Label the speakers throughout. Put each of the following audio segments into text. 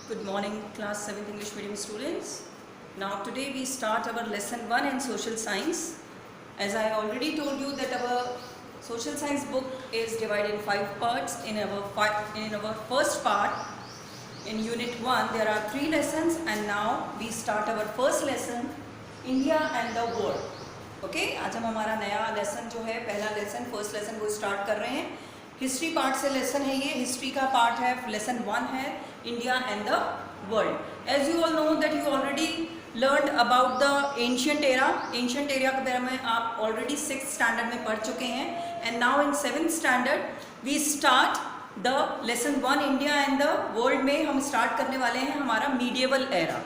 Speaker 1: Good morning, class 7th English medium students. Now today we start our lesson 1 in social science. As I already told you that our social science book is divided in 5 parts. In our first part, in unit 1, there are 3 lessons, and now we start our first lesson, India and the world. Okay, आज हम हमारा नया lesson जो है, पहला lesson, first lesson वो start कर रहे हैं. हिस्ट्री पार्ट से लेसन है ये, हिस्ट्री का पार्ट है, लेसन 1 है India and the world. As you all know that you already learn about the ancient era. Ancient era के बारे में आप ऑलरेडी 6th स्टैंडर्ड में पढ़ चुके हैं. And now in 7th standard we start the lesson 1 India and the world में हम स्टार्ट करने वाले हैं हमारा मीडिएवल एरा.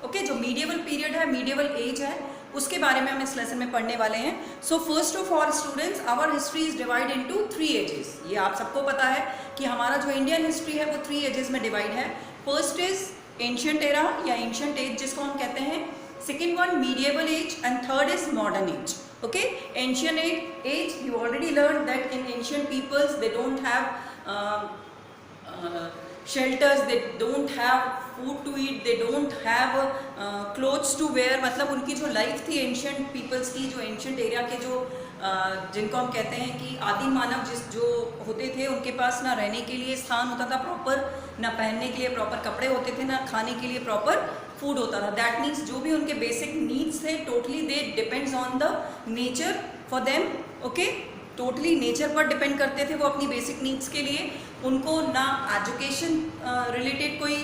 Speaker 1: ओके, जो मीडिएवल पीरियड है, मीडिएवल एज है, उसके बारे में हम इस लेसन में पढ़ने वाले हैं. So first of all students, our history is divide into 3 ages. ये आप सबको पता है कि हमारा जो इंडियन हिस्ट्री है वो 3 एजेस में डिवाइड है. फर्स्ट इज एंशियंट एरा या एंशियंट एज जिसको हम कहते हैं. Second one medieval age and third is modern age. Okay, ancient age you already learn that in ancient peoples they don't have shelters, they don't have food to eat, they don't have clothes to wear. मतलब उनकी जो life थी ancient peoples की, जो ancient area के जो जिनको हम कहते हैं कि आदि मानव जो होते थे, उनके पास ना रहने के लिए स्थान होता था प्रॉपर, ना पहनने के लिए प्रॉपर कपड़े होते थे, ना खाने के लिए प्रॉपर फूड होता था. दैट मीन्स जो भी उनके बेसिक नीड्स थे totally they depends on the nature for them. Okay, totally nature पर डिपेंड करते थे वो अपनी बेसिक नीड्स के लिए. उनको ना एजुकेशन रिलेटेड कोई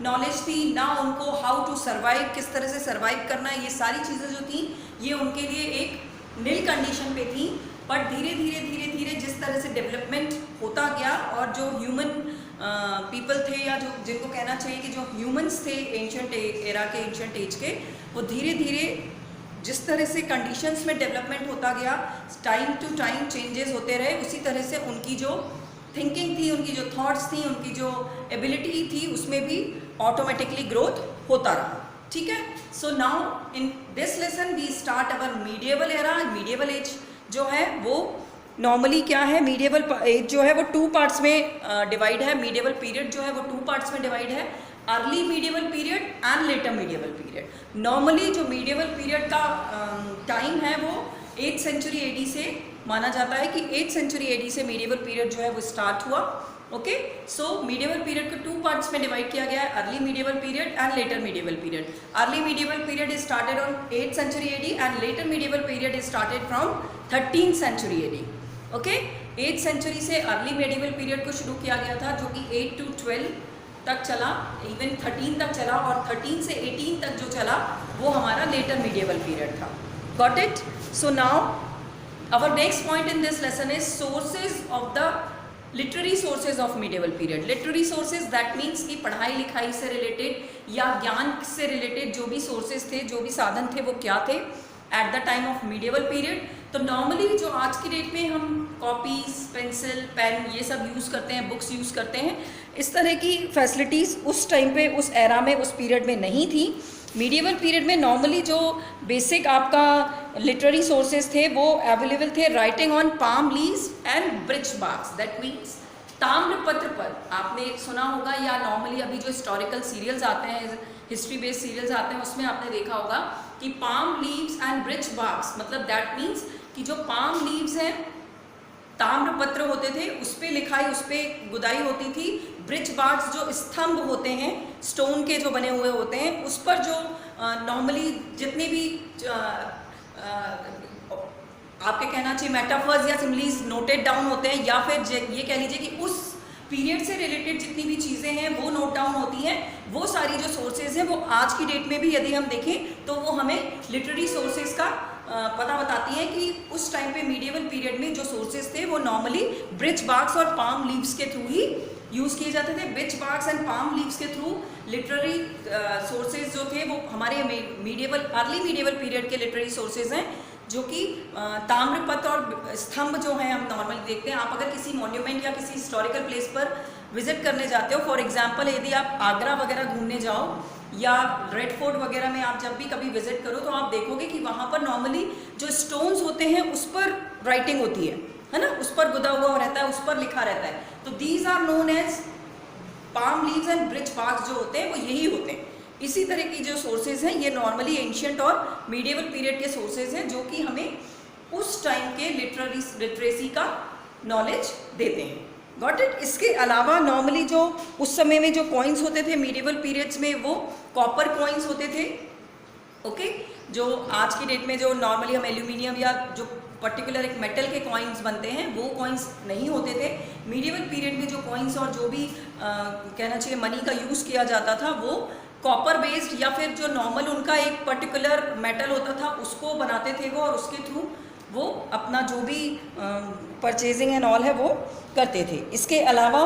Speaker 1: नॉलेज थी, ना उनको हाउ टू सर्वाइव, किस तरह से सर्वाइव करना है, ये सारी चीज़ें जो थी ये उनके लिए एक नील कंडीशन पे थी. बट धीरे धीरे जिस तरह से डेवलपमेंट होता गया और जो ह्यूमन पीपल थे या जो जिनको कहना चाहिए कि जो ह्यूमंस थे एंशियंट एरा के, एंशियंट एज के, वो धीरे धीरे जिस तरह से कंडीशंस में डेवलपमेंट होता गया, टाइम टू टाइम चेंजेस होते रहे, उसी तरह से उनकी जो थिंकिंग थी, उनकी जो थॉट्स थी, उनकी जो एबिलिटी थी, उसमें भी ऑटोमेटिकली ग्रोथ होता रहा. ठीक है. So now in this lesson we start our medieval era. Medieval age जो है वो नॉर्मली क्या है, मीडिएवल एज जो है वो 2 पार्ट्स में डिवाइड है. मीडिएवल पीरियड जो है वो 2 पार्ट्स में डिवाइड है, early medieval period and later medieval period. Normally जो मीडिएवल पीरियड का टाइम है वो 8th सेंचुरी एडी से माना जाता है कि 8th सेंचुरी एडी से मीडिएवल पीरियड जो है वो स्टार्ट हुआ. ओके, सो मीडिएवल पीरियड को 2 पार्ट्स में डिवाइड किया गया है, early medieval period and later medieval period. Early medieval period is started on 8th century AD and later medieval period is started from 13th century AD. Okay, 8th century से early medieval period को शुरू किया गया था, जो कि 8 to 12 तक चला, इवन 13 तक चला, और 13 से 18 तक जो चला वो हमारा लेटर मीडिएवल पीरियड था. Got it. So now our next point in this lesson is sources of the literary sources of medieval period. Literary sources that means कि पढ़ाई लिखाई से रिलेटेड या ज्ञान से रिलेटेड जो भी sources थे, जो भी साधन थे, वो क्या थे at the time of medieval period. तो नॉर्मली जो आज की डेट में हम कॉपीज, पेंसिल, पेन ये सब यूज़ करते हैं, बुक्स यूज़ करते हैं, इस तरह की फैसिलिटीज़ उस टाइम पे, उस एरा में, उस पीरियड में नहीं थी. मीडिएवल पीरियड में नॉर्मली जो बेसिक आपका लिटरेरी सोर्सेज थे वो अवेलेबल थे writing on palm leaves and birch barks. That means ताम्रपत्र पर आपने सुना होगा, या नॉर्मली अभी जो हिस्टोरिकल सीरियल्स आते हैं, हिस्ट्री बेस्ड सीरियल्स आते हैं, उसमें आपने देखा होगा कि palm leaves and birch barks, मतलब दैट मीन्स कि जो पाम लीव्स हैं, ताम्रपत्र होते थे, उस पर लिखाई, उस पर गुदाई होती थी. ब्रिच बार्क्स जो स्तंभ होते हैं, स्टोन के जो बने हुए होते हैं, उस पर जो नॉर्मली जितने भी आपके कहना चाहिए मेटाफर्स या सिमिलीज नोटेड डाउन होते हैं, या फिर ये कह लीजिए कि उस पीरियड से रिलेटेड जितनी भी चीज़ें हैं वो नोट डाउन होती हैं. वो सारी जो सोर्सेज हैं वो आज की डेट में भी यदि हम देखें तो वो हमें लिटरेरी सोर्सेज का पता बताती हैं कि उस टाइम पे मीडिएवल पीरियड में जो सोर्सेज थे वो नॉर्मली ब्रिच बार्क्स और पाम लीव्स के थ्रू ही यूज़ किए जाते थे. Birch barks and palm leaves के थ्रू लिटरेरी सोर्सेज जो थे वो हमारे मीडिएवल, अर्ली मीडिएवल पीरियड के लिटरेरी सोर्सेज हैं, जो कि ताम्रपत्र और स्तंभ जो हैं हम नॉर्मली देखते हैं. आप अगर किसी मॉन्यूमेंट या किसी हिस्टोरिकल प्लेस पर विजिट करने जाते हो, फॉर एग्जांपल यदि आप आगरा वगैरह घूमने जाओ या रेड फोर्ट वगैरह में आप जब भी कभी विजिट करो, तो आप देखोगे कि वहाँ पर नॉर्मली जो स्टोन्स होते हैं उस पर राइटिंग होती है ना, उस पर गुदा हुआ रहता है, उस पर लिखा रहता है. तो these are known as palm leaves and birch barks जो होते हैं वो यही होते हैं। इसी तरह की जो सोर्सेज हैं ये नॉर्मली एंशियंट और मीडिएवल पीरियड के सोर्सेज हैं जो कि हमें उस टाइम के लिटरेसी का नॉलेज देते हैं। Got it. इसके अलावा नॉर्मली जो उस समय में जो कॉइन्स होते थे मीडिएवल पीरियड्स में वो कॉपर कॉइन्स होते थे। ओके जो आज की डेट में जो नॉर्मली हम एल्यूमिनियम या जो पर्टिकुलर एक मेटल के कॉइन्स बनते हैं वो कॉइन्स नहीं होते थे। मीडिएवल पीरियड में जो कॉइन्स और जो भी कहना चाहिए मनी का यूज़ किया जाता था वो कॉपर बेस्ड या फिर जो नॉर्मल उनका एक पर्टिकुलर मेटल होता था उसको बनाते थे वो, और उसके थ्रू वो अपना जो भी परचेजिंग एंड ऑल है वो करते थे। इसके अलावा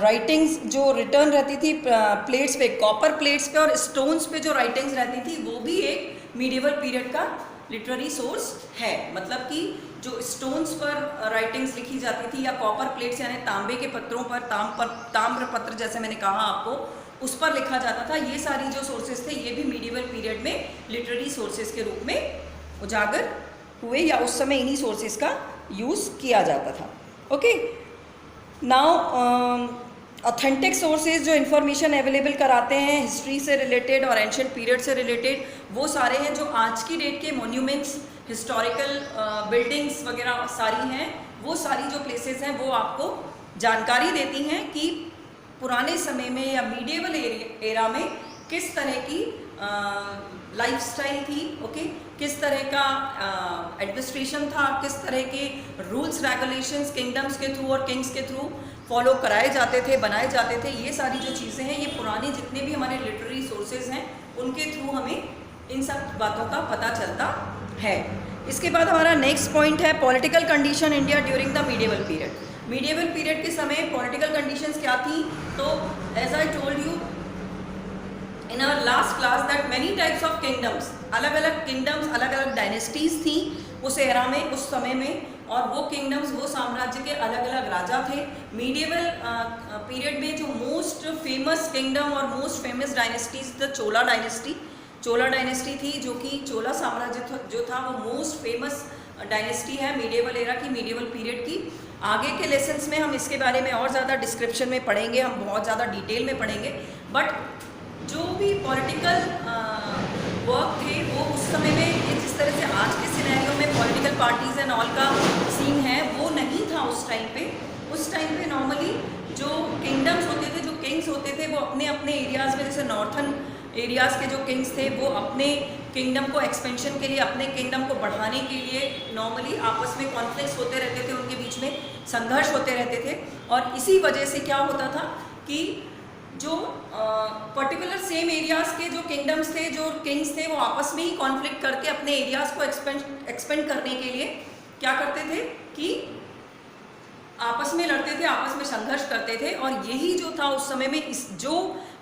Speaker 1: राइटिंग्स जो रिटर्न रहती थी प्लेट्स पे, कॉपर प्लेट्स पे और स्टोन्स पे जो राइटिंग्स रहती थी वो भी एक मीडिएवल पीरियड का लिटरेरी सोर्स है। मतलब कि जो स्टोन्स पर राइटिंग्स लिखी जाती थी या कॉपर प्लेट्स यानी तांबे के पत्रों पर ताम्र पत्र जैसे मैंने कहा आपको उस पर लिखा जाता था, ये सारी जो सोर्सेज थे ये भी मीडिएवल पीरियड में लिटरेरी सोर्सेज के रूप में उजागर हुए या उस समय इन्हीं सोर्सेज का यूज़ किया जाता था। ओके नाउ ऑथेंटिक सोर्सेज जो इन्फॉर्मेशन अवेलेबल कराते हैं हिस्ट्री से रिलेटेड और एंशिएंट पीरियड से रिलेटेड वो सारे हैं जो आज की डेट के मॉन्यूमेंट्स हिस्टोरिकल बिल्डिंग्स वगैरह सारी हैं, वो सारी जो प्लेसेस हैं वो आपको जानकारी देती हैं कि पुराने समय में या मीडिएवल एरा में किस तरह की लाइफस्टाइल थी। ओके किस तरह का एडमिनिस्ट्रेशन था, किस तरह के रूल्स रेगुलेशंस किंगडम्स के थ्रू और किंग्स के थ्रू फॉलो कराए जाते थे, बनाए जाते थे। ये सारी जो चीज़ें हैं ये पुराने जितने भी हमारे लिटरेरी सोर्सेज हैं उनके थ्रू हमें इन सब बातों का पता चलता है। इसके बाद हमारा नेक्स्ट पॉइंट है political condition India during the medieval period. Medieval period के समय पॉलिटिकल कंडीशंस क्या थी, तो as I told you in our last class that many types of kingdoms, अलग अलग किंगडम्स अलग अलग डायनेस्टीज थी उस एरा में उस समय में, और वो किंगडम्स वो साम्राज्य के अलग अलग राजा थे। मीडिएवल पीरियड में जो मोस्ट फेमस किंगडम और most famous dynasties the Chola dynasty, Chola dynasty थी जो कि चोला साम्राज्य जो था वो मोस्ट फेमस डायनेस्टी है मीडिएवल एरा की, मीडिएवल पीरियड की। आगे के लेसन्स में हम इसके बारे में और ज़्यादा डिस्क्रिप्शन में पढ़ेंगे, हम बहुत ज़्यादा डिटेल में पढ़ेंगे। बट जो भी पॉलिटिकल वर्क थे वो उस समय में जिस तरह से आज के सिनेरियो में पॉलिटिकल पार्टीज एंड ऑल का सीन है वो नहीं था उस टाइम पे। उस टाइम पे नॉर्मली जो किंगडम्स होते थे, जो किंग्स होते थे वो अपने अपने एरियाज़ में, जैसे नॉर्थन एरियाज़ के जो किंग्स थे वो अपने किंगडम को एक्सपेंशन के लिए, अपने किंगडम को बढ़ाने के लिए नॉर्मली आपस में कॉन्फ्लिक्ट्स होते रहते थे, उनके बीच में संघर्ष होते रहते थे। और इसी वजह से क्या होता था कि जो पर्टिकुलर सेम एरियाज़ के जो किंगडम्स थे, जो किंग्स थे, वो आपस में ही कॉन्फ्लिक्ट करके अपने एरियाज़ को एक्सपेंड करने के लिए क्या करते थे कि आपस में लड़ते थे, आपस में संघर्ष करते थे। और यही जो था उस समय में इस जो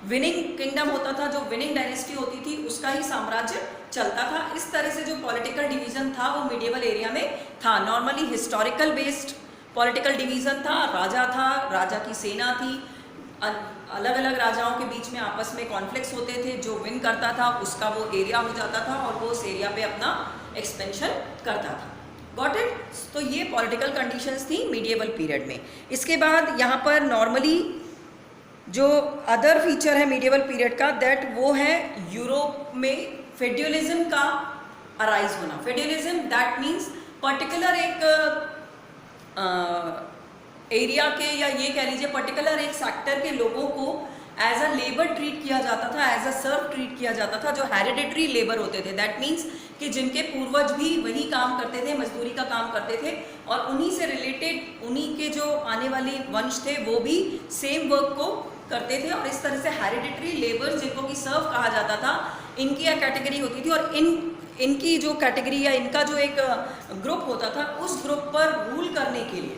Speaker 1: विनिंग किंगडम होता था, जो विनिंग डायनेस्टी होती थी, उसका ही साम्राज्य चलता था। इस तरह से जो पॉलिटिकल डिवीज़न था वो मीडिएवल एरिया में था। Normally historical based political division था, राजा की सेना थी, अलग अलग राजाओं के बीच में आपस में कॉन्फ्लिक्ट्स होते थे, जो विन करता था उसका वो एरिया हो जाता था और वो उस एरिया पे अपना एक्सपेंशन करता था। Got it. तो ये पॉलिटिकल कंडीशंस थी मीडिएवल पीरियड में। इसके बाद यहाँ पर नॉर्मली जो अदर फीचर है मीडिएवल पीरियड का, दैट वो है यूरोप में फेड्यूलिज्म का अराइज होना। फेड्यूलिज्म दैट मीन्स पर्टिकुलर एक एरिया के या ये कह लीजिए पर्टिकुलर एक सेक्टर के लोगों को एज अ लेबर ट्रीट किया जाता था, एज अ सर्व ट्रीट किया जाता था, जो हेरिडिटरी लेबर होते थे। दैट मीन्स कि जिनके पूर्वज भी वही काम करते थे, मजदूरी का काम करते थे, और उन्हीं से रिलेटेड उन्हीं के जो आने वाले वंश थे वो भी सेम वर्क को करते थे। और इस तरह से हेरिडिटरी लेबर जिनको कि सर्व कहा जाता था, इनकी एक कैटेगरी होती थी। और इनकी जो कैटेगरी या इनका जो एक ग्रुप होता था, उस ग्रुप पर रूल करने के लिए,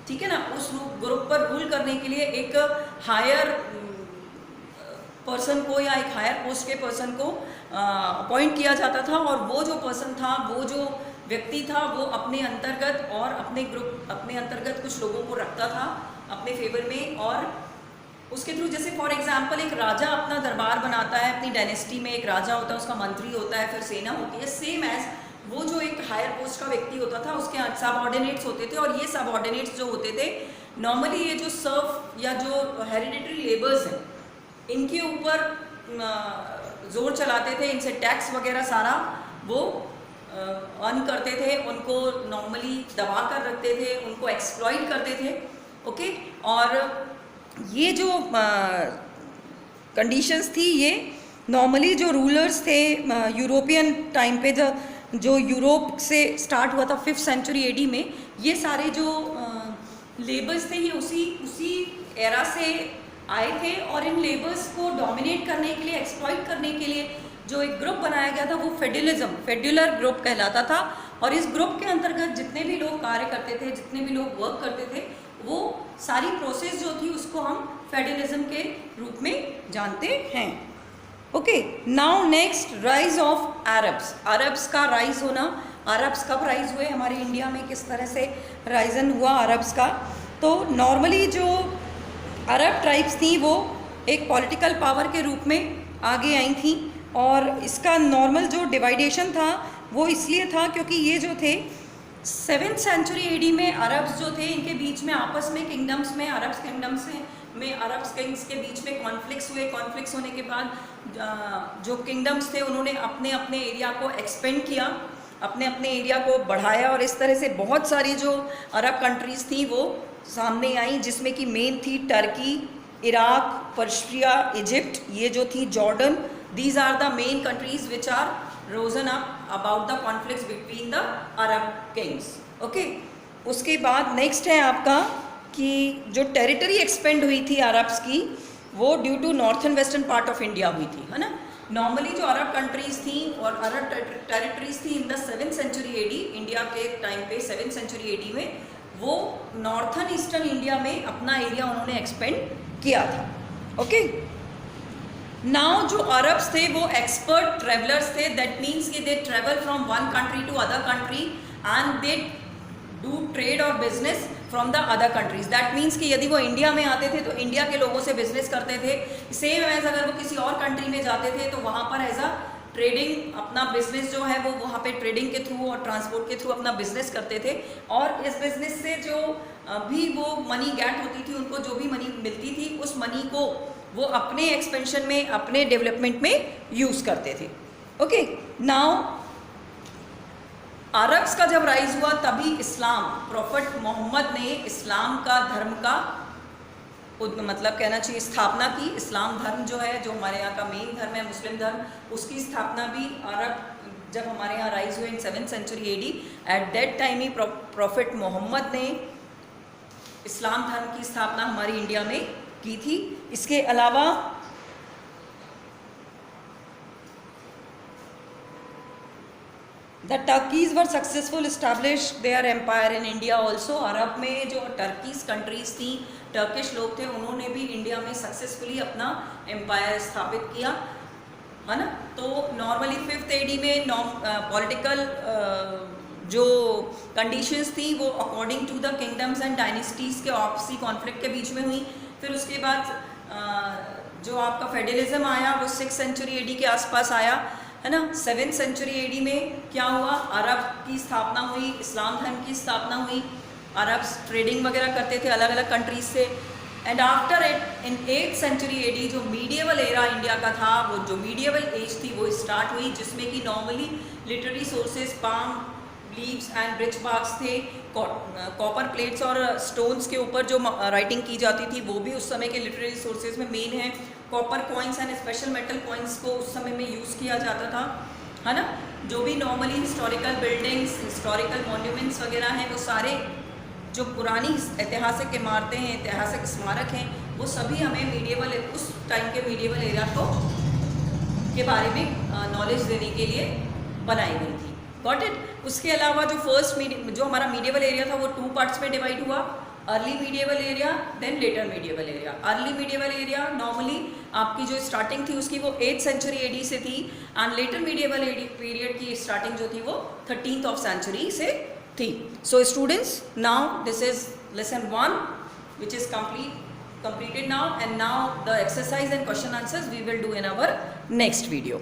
Speaker 1: ठीक है ना, उस ग्रुप पर रूल करने के लिए एक हायर पर्सन को या एक हायर पोस्ट के पर्सन को अपॉइंट किया जाता था। और वो जो पर्सन था, वो जो व्यक्ति था, वो अपने अंतर्गत और अपने अंतर्गत कुछ लोगों को रखता था अपने फेवर में। और उसके थ्रू, जैसे फॉर एग्जांपल एक राजा अपना दरबार बनाता है, अपनी डायनेस्टी में एक राजा होता है, उसका मंत्री होता है, फिर सेना होती है। सेम एज वो जो एक हायर पोस्ट का व्यक्ति होता था उसके सबऑर्डिनेट्स होते थे। और ये सबऑर्डिनेट्स जो होते थे नॉर्मली ये जो सर्व या जो हेरिडिटरी लेबर्स हैं इनके ऊपर जोर चलाते थे, इनसे टैक्स वगैरह सारा वो अर्न करते थे, उनको नॉर्मली दबा कर रखते थे, उनको एक्सप्लॉइट करते थे। ओके, और ये जो कंडीशंस थी ये नॉर्मली जो रूलर्स थे यूरोपियन टाइम पे, जो यूरोप से स्टार्ट हुआ था 5th सेंचुरी एडी में, ये सारे जो लेबर्स थे ये उसी एरा से आए थे, और इन लेबर्स को डोमिनेट करने के लिए, एक्सप्लॉइट करने के लिए जो एक ग्रुप बनाया गया था वो फेड्युलर ग्रुप कहलाता था। और इस ग्रुप के अंतर्गत जितने भी लोग कार्य करते थे, जितने भी लोग वर्क करते थे, वो सारी प्रोसेस जो थी उसको हम फेडरलिज्म के रूप में जानते हैं। Okay, now next, rise of Arabs का राइज होना। अरब्स कब राइज हुए हमारे इंडिया में, किस तरह से राइजन हुआ अरब्स का? तो नॉर्मली जो अरब ट्राइब्स थी वो एक पॉलिटिकल पावर के रूप में आगे आई थी, और इसका नॉर्मल जो डिवाइडेशन था वो इसलिए था क्योंकि ये जो थे 7th सेंचुरी एडी में अरब्स जो थे इनके बीच में आपस में किंगडम्स में, अरब्स किंग्स के बीच में कॉन्फ्लिक्ट्स हुए। कॉन्फ्लिक्ट्स होने के बाद जो किंगडम्स थे उन्होंने अपने अपने एरिया को एक्सपेंड किया, अपने अपने एरिया को बढ़ाया, और इस तरह से बहुत सारी जो अरब कंट्रीज़ थी वो सामने आई, जिसमें कि मेन थी टर्की, इराक, पर्शिया, इजिप्ट, ये जो थी Jordan. These are the main countries which are risen up about the conflicts between the Arab kings. Okay, उसके बाद नेक्स्ट है आपका कि जो टेरिटरी एक्सपेंड हुई थी अरब्स की वो due to northern western part of India हुई थी, है ना। नॉर्मली जो अरब कंट्रीज़ थी और अरब टेरिटरीज थी in the 7th century AD, India के टाइम पे 7th सेंचुरी एडी में वो नॉर्थन ईस्टर्न इंडिया में अपना एरिया उन्होंने एक्सपेंड किया था। ओके, नाउ जो अरब्स थे वो एक्सपर्ट ट्रेवलर्स थे, दैट मीन्स कि they travel from one country to other country and they do trade और business from the other countries. That means कि यदि वो इंडिया में आते थे तो इंडिया के लोगों से बिजनेस करते थे, सेम एज अगर वो किसी और कंट्री में जाते थे तो वहाँ पर एज अ ट्रेडिंग अपना बिजनेस जो है वो वहाँ पे ट्रेडिंग के थ्रू और ट्रांसपोर्ट के थ्रू अपना बिजनेस करते थे, और इस बिजनेस से जो भी वो मनी गेट होती थी, उनको जो भी मनी मिलती थी उस मनी को वो अपने एक्सपेंशन में, अपने डेवलपमेंट में यूज़ करते थे। ओके, नाउ अरब्स का जब राइज हुआ तभी इस्लाम, प्रॉफिट मोहम्मद ने इस्लाम का धर्म का मतलब कहना चाहिए स्थापना की। इस्लाम धर्म जो है, जो हमारे यहाँ का मेन धर्म है मुस्लिम धर्म, उसकी स्थापना भी अरब जब हमारे यहाँ राइज हुए in 7th century AD, at that time ही प्रॉफिट मोहम्मद ने इस्लाम धर्म की स्थापना हमारी इंडिया में की थी। इसके अलावा the Turkies were successful establish their empire in India also. अरब में जो टर्कीज कंट्रीज थी, टर्किश लोग थे, उन्होंने भी इंडिया में सक्सेसफुली अपना एम्पायर स्थापित किया, है ना। तो नॉर्मली 5th एडी में पॉलिटिकल जो कंडीशंस थी वो according to the kingdoms and dynasties के आपसी कॉन्फ्लिक्ट के बीच में हुई। फिर उसके बाद जो आपका फेडरलिज्म आया वो 6th सेंचुरी एडी के आसपास आया, है ना। 7th सेंचुरी एडी में क्या हुआ, अरब की स्थापना हुई, इस्लाम धर्म की स्थापना हुई, अरब्स ट्रेडिंग वगैरह करते थे अलग अलग कंट्रीज से। And after it in 8th century AD जो मीडिएवल एरा इंडिया का था, वो जो मीडिएवल एज थी वो स्टार्ट हुई, जिसमें कि normally literary sources palm leaves and birch barks थे, कॉपर प्लेट्स और स्टोन्स के ऊपर जो राइटिंग की जाती थी वो भी उस समय के लिटरेरी सोर्सेज में मेन है। Copper coins and special metal coins को उस समय में यूज़ किया जाता था, है ना। जो भी normally historical buildings, historical monuments वगैरह हैं, वो सारे जो पुरानी ऐतिहासिक इमारतें हैं, ऐतिहासिक स्मारक हैं, वो सभी हमें मीडिएवल, उस टाइम के मीडिएवल एरिया को के बारे में नॉलेज देने के लिए बनाई गई थी। Got it. उसके अलावा जो हमारा मीडिएवल एरिया था वो 2 पार्ट्स में डिवाइड हुआ, early medieval area then later medieval area. Early medieval area normally आपकी जो स्टार्टिंग थी उसकी वो 8th सेंचुरी एडी से थी, एंड लेटर मीडिएवल पीरियड की स्टार्टिंग जो थी वो 13th ऑफ सेंचुरी से थी। So students, now this is lesson 1 which is completed now, and now the exercise and question answers we will do in our next video.